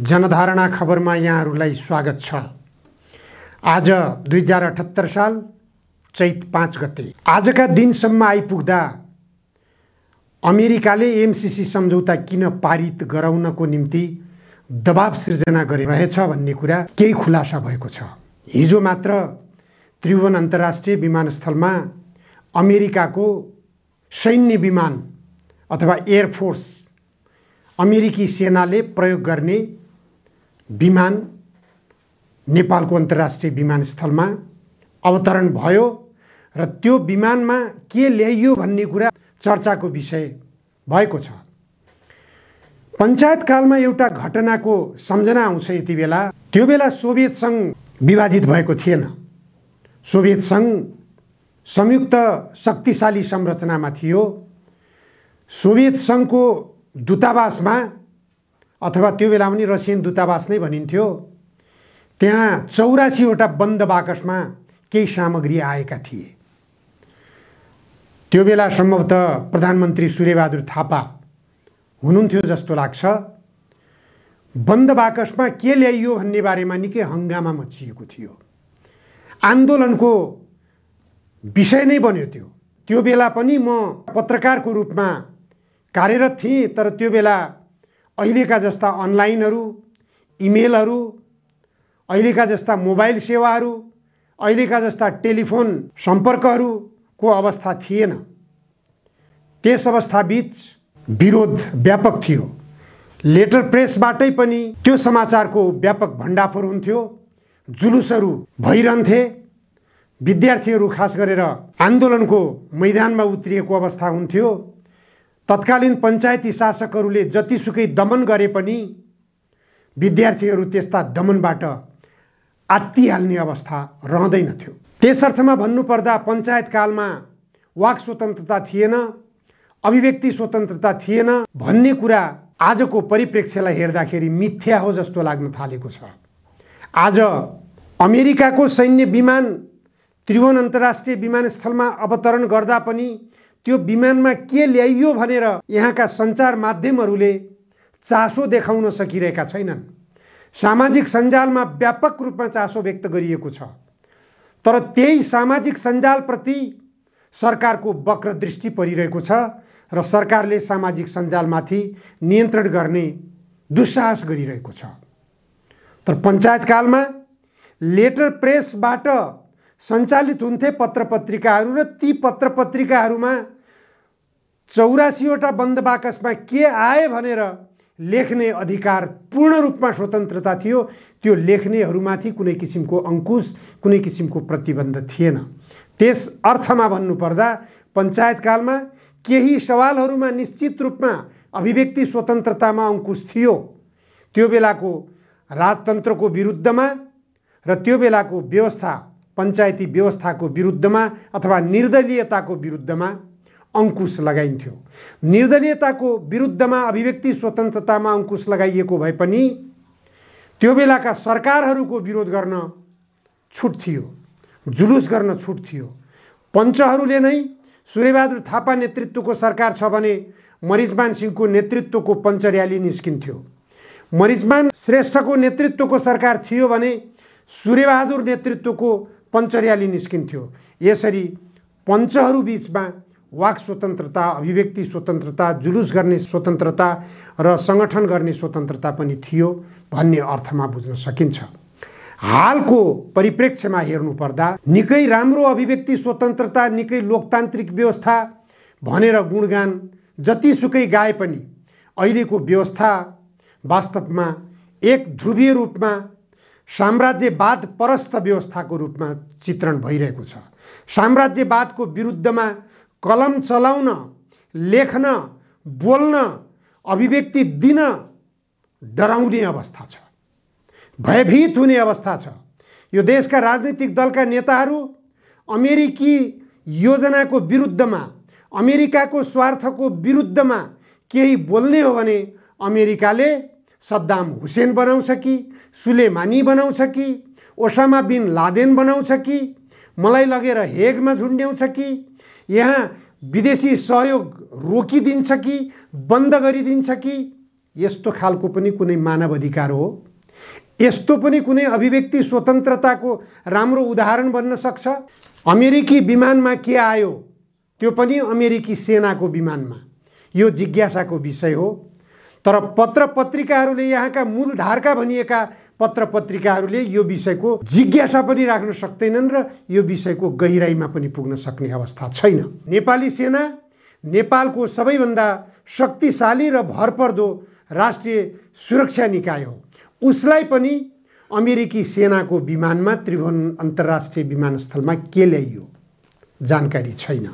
जनधारणा खबरमा यहाँहरूलाई स्वागत छ। आज 2078 साल चैत 5 गते आजका दिनसम्म आइपुग्दा अमेरिकाले एमसीसी सम्झौता किन पारित गराउनको निम्ति दबाब सृजना गरिरहेछ भन्ने कुरा केही खुलासा भएको छ। हिजो मात्र त्रिभुवन अन्तर्राष्ट्रिय विमानस्थलमा अमेरिकाको सैन्य विमान अथवा एयरफोर्स अमेरिकी सेनाले प्रयोग गर्ने विमान नेपालको अन्तर्राष्ट्रिय विमानस्थलमा अवतरण भयो र त्यो विमानमा के ल्याइयो भन्ने कुरा चर्चाको विषय भएको छ। पञ्चायत कालमा एउटा घटनाको सम्झना आउँछ। यति बेला त्यो बेला सोभियत संघ विभाजित भएको थिएन। सोभियत संघ संयुक्त शक्तिशाली संरचनामा थियो। सोभियत संघको दूतावासमा अथवा त्यो बेला पनि रसियन दूतावास नै भनिन्थ्यो, त्यहाँ 84वटा बन्द बाकसमा केही सामग्री आएका थिए। त्यो बेला सम्भवतः प्रधानमन्त्री सूर्यबहादुर थापा हुनुहुन्थ्यो जस्तो लाग्छ। बन्द बाकसमा के ल्याइयो भन्ने बारेमा निकै हङ्गामा मचिएको थियो। आन्दोलनको विषय नै बन्यो त्यो। त्यो बेला पनि म पत्रकारको रूपमा कार्यरत थिएँ, तर त्यो बेला अहिलेका जस्ता अनलाइनहरू, इमेलहरू, अहिलेका जस्ता मोबाइल सेवाहरू, अहिलेका जस्ता टेलिफोन सम्पर्कहरूको अवस्था थिएन। त्यस अवस्थाबीच विरोध व्यापक थियो। लेटर प्रेसबाटै पनि त्यो समाचारको व्यापक भण्डाफोर हुन्थ्यो। जुलुसहरू भइरहन्थे। विद्यार्थीहरू खास गरेर आन्दोलनको मैदानमा उत्रिएको अवस्था हुन्थ्यो। तत्कालीन पञ्चायती शासकहरूले जतिसुकै दमन गरे पनि विद्यार्थीहरू त्यस्ता दमनबाट आत्तिहाल्ने अवस्था रहँदैनथ्यो। त्यस अर्थमा भन्नुपर्दा पञ्चायत कालमा वाक स्वतन्त्रता थिएन, अभिव्यक्ति स्वतन्त्रता थिएन भन्ने कुरा आजको परिप्रेक्ष्यलाई हेर्दाखेरि मिथ्या हो जस्तो लाग्न थालेको छ। आज अमेरिकाको सैन्य विमान त्रिभुवन अन्तर्राष्ट्रिय विमानस्थलमा अवतरण गर्दा पनि त्यो विमानमा के ल्याइयो भनेर यहाँका सञ्चार माध्यमहरूले चासो देखाउन सकिरहेका छैनन्। सामाजिक सञ्जालमा व्यापक रूपमा चासो व्यक्त गरिएको छ, तर त्यही सामाजिक सञ्जालप्रति सरकारको वक्र दृष्टि परिरहेको छ र सरकारले सामाजिक सञ्जालमाथि नियन्त्रण गर्ने दुस्साहस गरिरहेको छ। तर पञ्चायत कालमा लेटर प्रेसबाट सञ्चालित हुन्थे पत्रपत्रिकाहरू र ती पत्रपत्रिकाहरूमा 84वटा बन्द बाकसमा के आए भनेर लेख्ने अधिकार पूर्ण रूपमा स्वतन्त्रता थियो। त्यो लेख्नेहरूमाथि कुनै किसिमको अंकुश, कुनै किसिमको प्रतिबन्ध थिएन। त्यस अर्थमा भन्नुपर्दा पञ्चायत कालमा केही सवालहरूमा निश्चित रूपमा अभिव्यक्ति स्वतन्त्रतामा अंकुश थियो। त्यो बेलाको राजतन्त्रको विरुद्धमा र त्यो बेलाको व्यवस्था, पञ्चायती व्यवस्थाको विरुद्धमा अथवा निर्दलीयताको विरुद्धमा अंकुश लगाइन्थ्यो। निर्दलीयताको विरुद्धमा अभिव्यक्ति स्वतन्त्रतामा अंकुश लगाइएको भए पनि त्यो बेलाका सरकारहरूको विरोध गर्न छुट थियो, जुलुस गर्न छुट थियो। पञ्चहरूले नै सूर्यबहादुर थापा नेतृत्वको सरकार छ भने मरिजमान सिंहको नेतृत्वको पञ्च र्याली निस्किन्थ्यो। मरिजमान श्रेष्ठको नेतृत्वको सरकार थियो भने सूर्यबहादुर नेतृत्वको पञ्च र्याली निस्किन्थ्यो। यसरी पञ्चहरू बीचमा वाक स्वतन्त्रता, अभिव्यक्ति स्वतन्त्रता, जुलुस गर्ने स्वतन्त्रता र सङ्गठन गर्ने स्वतन्त्रता पनि थियो भन्ने अर्थमा बुझ्न सकिन्छ। हालको परिप्रेक्ष्यमा हेर्नुपर्दा निकै राम्रो अभिव्यक्ति स्वतन्त्रता, निकै लोकतान्त्रिक व्यवस्था भनेर गुणगान जतिसुकै गाए पनि अहिलेको व्यवस्था वास्तवमा एक ध्रुवीय रूपमा साम्राज्यवाद परस्त व्यवस्थाको रूपमा चित्रण भइरहेको छ। साम्राज्यवादको विरुद्धमा कलम चलाउन, लेख्न, बोल्न, अभिव्यक्ति दिन डराउने अवस्था छ, भयभीत हुने अवस्था छ। यो देशका राजनीतिक दलका नेताहरू अमेरिकी योजनाको विरुद्धमा, अमेरिकाको स्वार्थको विरुद्धमा केही बोल्ने हो भने अमेरिकाले सद्दाम हुसेन बनाउँछ कि, सुलेमानी बनाउँछ कि, ओसामा बिन लादेन बनाउँछ कि, मलाई लगेर हेगमा झुन्ड्याउँछ कि, यहाँ विदेशी सहयोग रोकिदिन्छ कि, बन्द गरिदिन्छ कि, यस्तो खालको पनि कुनै मानव अधिकार हो? यस्तो पनि कुनै अभिव्यक्ति स्वतन्त्रताको राम्रो उदाहरण बन्न सक्छ? अमेरिकी विमानमा के आयो त्यो पनि अमेरिकी सेनाको विमानमा, यो जिज्ञासाको विषय हो। तर पत्र पत्रिकाहरूले, यहाँका मूलधारका भनिएका पत्र पत्रिकाहरूले यो विषयको जिज्ञासा पनि राख्न सक्दैनन् र यो विषयको गहिराइमा पनि पुग्न सक्ने अवस्था छैन। नेपाली सेना नेपालको सबैभन्दा शक्तिशाली र भरपर्दो राष्ट्रिय सुरक्षा निकाय हो। उसलाई पनि अमेरिकी सेनाको विमानमा त्रिभुवन अन्तर्राष्ट्रिय विमानस्थलमा के ल्याइयो जानकारी छैन।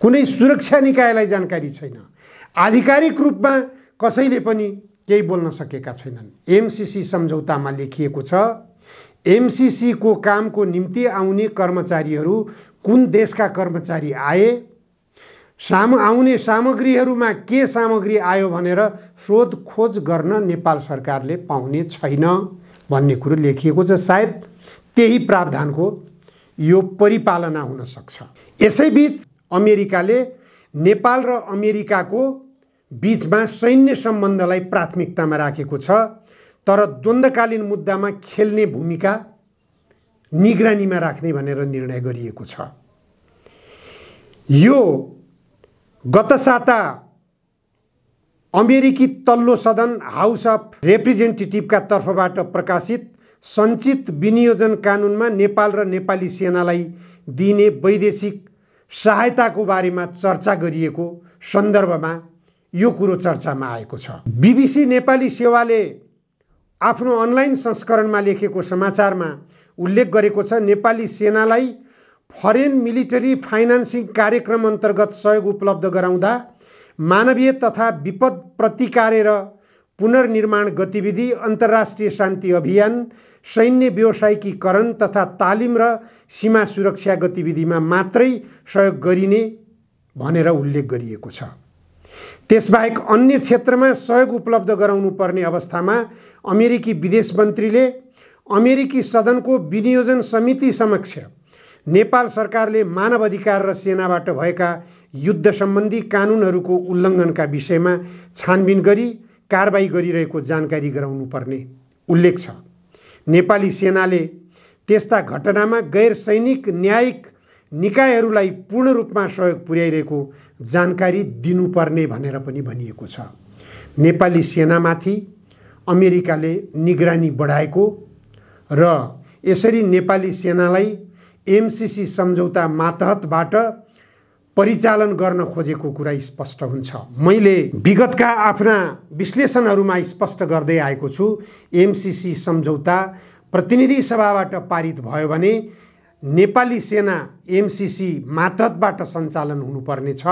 कुनै सुरक्षा निकायलाई जानकारी छैन। आधिकारिक रूपमा कसैले पनि केही बोल्न सकेका छैनन्। एमसीसी सम्झौतामा लेखिएको छ, एमसीसी को कामको निम्ति आउने कर्मचारीहरू कुन देशका कर्मचारी आए, आउने सामग्रीहरूमा के सामग्री आयो भनेर शोधखोज गर्न नेपाल सरकारले पाउने छैन भन्ने कुरो लेखिएको छ। सायद त्यही प्रावधानको यो परिपालना हुन सक्छ। यसैबीच अमेरिकाले नेपाल र अमेरिकाको बीचमा सैन्य सम्बन्धलाई प्राथमिकतामा राखेको छ, तर द्वन्द्वकालीन मुद्दामा खेल्ने भूमिका निगरानीमा राख्ने भनेर निर्णय गरिएको छ। यो गत साता अमेरिकी तल्लो सदन हाउस अफ रिप्रेजेन्टेटिभका तर्फबाट प्रकाशित सञ्चित विनियोजन कानुनमा नेपाल र नेपाली सेनालाई दिइने वैदेशिक सहायताको बारेमा चर्चा गरिएको सन्दर्भमा यो कुरो चर्चामा आएको छ। बीबीसी नेपाली सेवाले आफ्नो अनलाइन संस्करणमा लेखेको समाचारमा उल्लेख गरेको छ, नेपाली सेनालाई फरेन मिलिटरी फाइनान्सिङ कार्यक्रम अन्तर्गत सहयोग उपलब्ध गराउँदा मानवीय तथा विपद प्रतिकार र पुनर्निर्माण गतिविधि, अन्तर्राष्ट्रिय शान्ति अभियान, सैन्य व्यावसायिकीकरण तथा तालिम र सीमा सुरक्षा गतिविधिमा मात्रै सहयोग गरिने भनेर उल्लेख गरिएको छ। त्यसबाहेक अन्य क्षेत्रमा सहयोग उपलब्ध गराउनु पर्ने अवस्थामा अमेरिकी विदेश मन्त्रीले अमेरिकी सदनको विनियोजन समिति समक्ष नेपाल सरकारले मानव अधिकार र सेनाबाट भएका युद्ध सम्बन्धी कानुनहरूको उल्लङ्घनका विषयमा छानबिन गरी कारबाही गरिरहेको जानकारी गराउनु पर्ने उल्लेख छ। नेपाली सेनाले त्यस्ता घटनामा गैर सैनिक न्यायिक निकायहरूलाई पूर्ण रूपमा सहयोग पुर्याइरहेको जानकारी दिनुपर्ने भनेर पनि भनिएको छ। नेपाली सेनामाथि अमेरिकाले निगरानी बढाएको र यसरी नेपाली सेनालाई एमसीसी सम्झौता मातहतबाट परिचालन गर्न खोजेको कुरा स्पष्ट हुन्छ। मैले विगतका आफ्ना विश्लेषणहरूमा स्पष्ट गर्दै आएको छु, एमसीसी सम्झौता प्रतिनिधि सभाबाट पारित भयो भने नेपाली सेना एमसीसी मातहतबाट सञ्चालन हुनुपर्ने छ।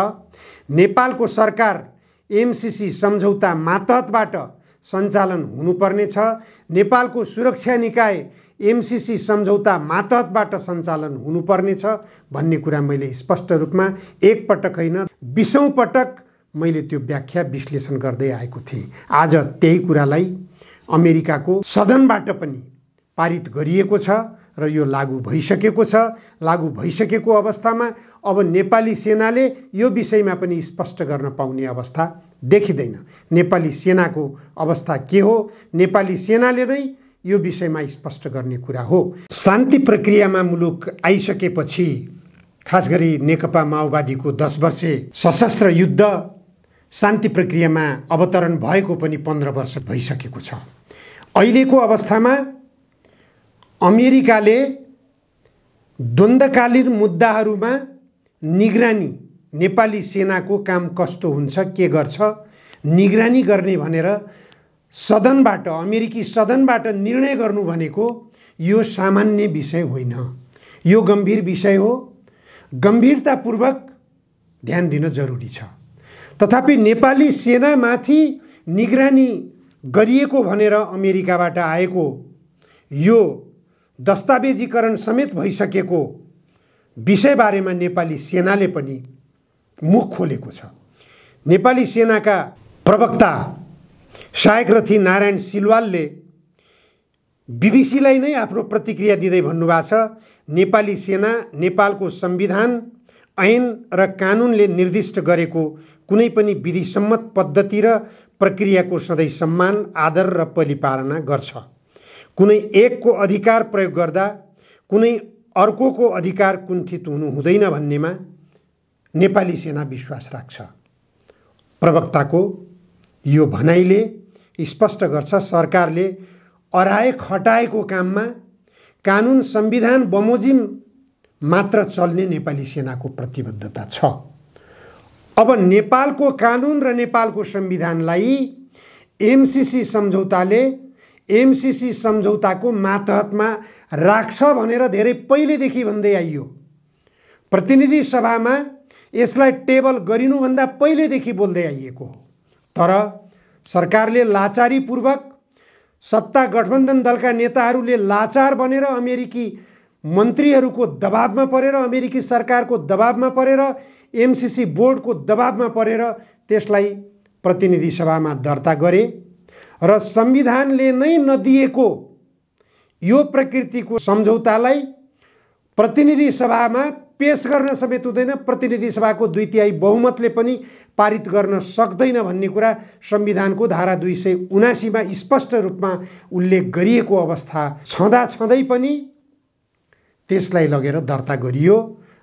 नेपालको सरकार एमसीसी सम्झौता मातहतबाट सञ्चालन हुनुपर्ने छ। नेपालको सुरक्षा निकाय एमसीसी सम्झौता मातहतबाट सञ्चालन हुनुपर्ने छ भन्ने कुरा मैले स्पष्ट रूपमा एक पटक होइन 20औं पटक मैले त्यो व्याख्या विश्लेषण गर्दै आएको थिएँ। आज त्यही कुरालाई अमेरिकाको सदनबाट पनि पारित गरिएको छ र यो लागू भइसकेको छ। लागू भइसकेको अवस्थामा अब नेपाली सेनाले यो विषयमा पनि स्पष्ट गर्न पाउने अवस्था देखिँदैन। नेपाली सेनाको अवस्था के हो, नेपाली सेनाले नै यो विषयमा स्पष्ट गर्ने कुरा हो। शान्ति प्रक्रियामा मुलुक आइसकेपछि, खास गरी नेकपा माओवादीको 10 वर्षे सशस्त्र युद्ध शान्ति प्रक्रियामा अवतरण भएको पनि 15 वर्ष भइसकेको छ। अहिलेको अवस्थामा अमेरिकाले द्वन्द्वकालीन मुद्दाहरूमा निगरानी, नेपाली सेनाको काम कस्तो हुन्छ, के गर्छ, निगरानी गर्ने भनेर सदनबाट, अमेरिकी सदनबाट निर्णय गर्नु भनेको यो सामान्य विषय होइन, यो गम्भीर विषय हो। गम्भीरतापूर्वक ध्यान दिन जरुरी छ। तथापि नेपाली सेनामाथि निगरानी गरिएको भनेर अमेरिकाबाट आएको यो दस्तावेजीकरण समेत भइसकेको विषयबारेमा नेपाली सेनाले पनि मुख खोलेको छ। नेपाली सेनाका प्रवक्ता सहायक रथी नारायण सिलवालले बीबीसीलाई नै आफ्नो प्रतिक्रिया दिँदै भन्नुभएको छ, नेपाली सेना नेपालको संविधान, ऐन र कानुनले निर्दिष्ट गरेको कुनै पनि विधिसम्मत पद्धति र प्रक्रियाको सधैँ सम्मान, आदर र परिपालना गर्छ। कुनै एकको अधिकार प्रयोग गर्दा कुनै अर्कोको अधिकार कुण्ठित हुनु हुँदैन भन्नेमा नेपाली सेना विश्वास राख्छ। प्रवक्ताको यो भनाइले स्पष्ट गर्छ सरकारले अराए खटाएको काममा कानुन संविधान बमोजिम मात्र चल्ने नेपाली सेनाको प्रतिबद्धता छ। अब नेपालको कानुन र नेपालको संविधानलाई एमसीसी सम्झौताको मातहतमा राख्छ भनेर धेरै पहिलेदेखि भन्दै आइयो। प्रतिनिधि सभामा यसलाई टेबल गरिनुभन्दा पहिलेदेखि बोल्दै आइएको हो। तर सरकारले लाचारीपूर्वक सत्ता गठबन्धन दलका नेताहरूले लाचार बनेर अमेरिकी मन्त्रीहरूको दबावमा परेर, अमेरिकी सरकारको दबावमा परेर, एमसीसी बोर्डको दबावमा परेर त्यसलाई प्रतिनिधि सभामा दर्ता गरे र संविधानले नै नदिएको यो प्रकृतिको सम्झौतालाई प्रतिनिधि सभामा पेश गर्न समेत हुँदैन, प्रतिनिधि सभाको 2/3 बहुमतले पनि पारित गर्न सक्दैन भन्ने कुरा संविधानको धारा 279 मा स्पष्ट रूपमा उल्लेख गरिएको अवस्था छँदै पनि त्यसलाई लगेर दर्ता गरियो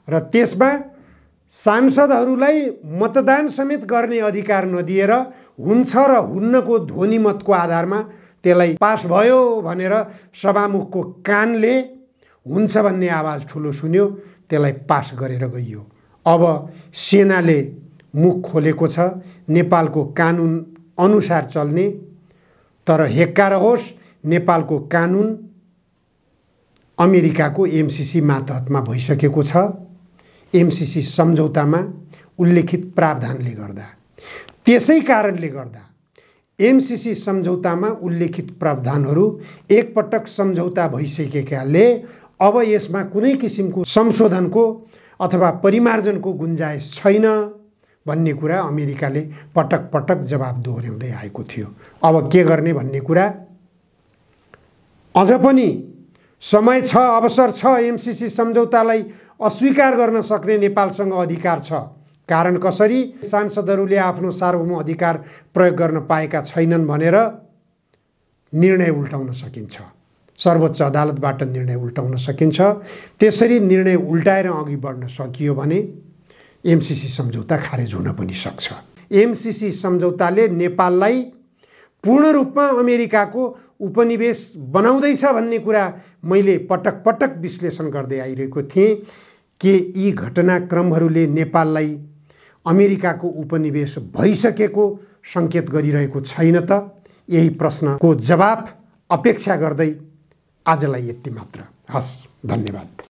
र त्यसमा सांसदहरूलाई मतदान समेत गर्ने अधिकार नदिएर हुन्छ र हुन्नको ध्वनि मतको आधारमा त्यसलाई पास भयो भनेर सभामुखको कानले हुन्छ भन्ने आवाज ठुलो सुन्यो, त्यसलाई पास गरेर गइयो। अब सेनाले मुख खोलेको छ नेपालको कानुन अनुसार चल्ने, तर हेक्का रहोस् नेपालको कानुन अमेरिकाको एमसीसी मातहतमा भइसकेको छ। एमसीसी सम्झौतामा उल्लेखित प्रावधानले गर्दा, त्यसै कारणले गर्दा एमसीसी सम्झौतामा उल्लेखित प्रावधानहरू एकपटक सम्झौता भइसकेकाले अब यसमा कुनै किसिमको संशोधनको अथवा परिमार्जनको गुन्जाइस छैन भन्ने कुरा अमेरिकाले पटक पटक जवाब दोहोर्याउँदै आएको थियो। अब के गर्ने भन्ने कुरा अझ पनि समय छ, अवसर छ। एमसीसी सम्झौतालाई अस्वीकार गर्न सक्ने नेपालसँग अधिकार छ। कारण कसरी सांसदहरूले आफ्नो सार्वभौम अधिकार प्रयोग गर्न पाएका छैनन् भनेर निर्णय उल्टाउन सकिन्छ। सर्वोच्च अदालतबाट निर्णय उल्टाउन सकिन्छ। त्यसरी निर्णय उल्टाएर अघि बढ्न सकियो भने एमसीसी सम्झौता खारेज हुन पनि सक्छ। एमसीसी सम्झौताले नेपाललाई पूर्ण रूपमा अमेरिकाको उपनिवेश बनाउँदैछ भन्ने कुरा मैले पटक पटक विश्लेषण गर्दै आइरहेको थिएँ। के यी घटनाक्रमहरूले नेपाललाई अमेरिकाको उपनिवेश भइसकेको सङ्केत गरिरहेको छैन त? यही प्रश्नको जवाफ अपेक्षा गर्दै आजलाई यति मात्र। हस्, धन्यवाद।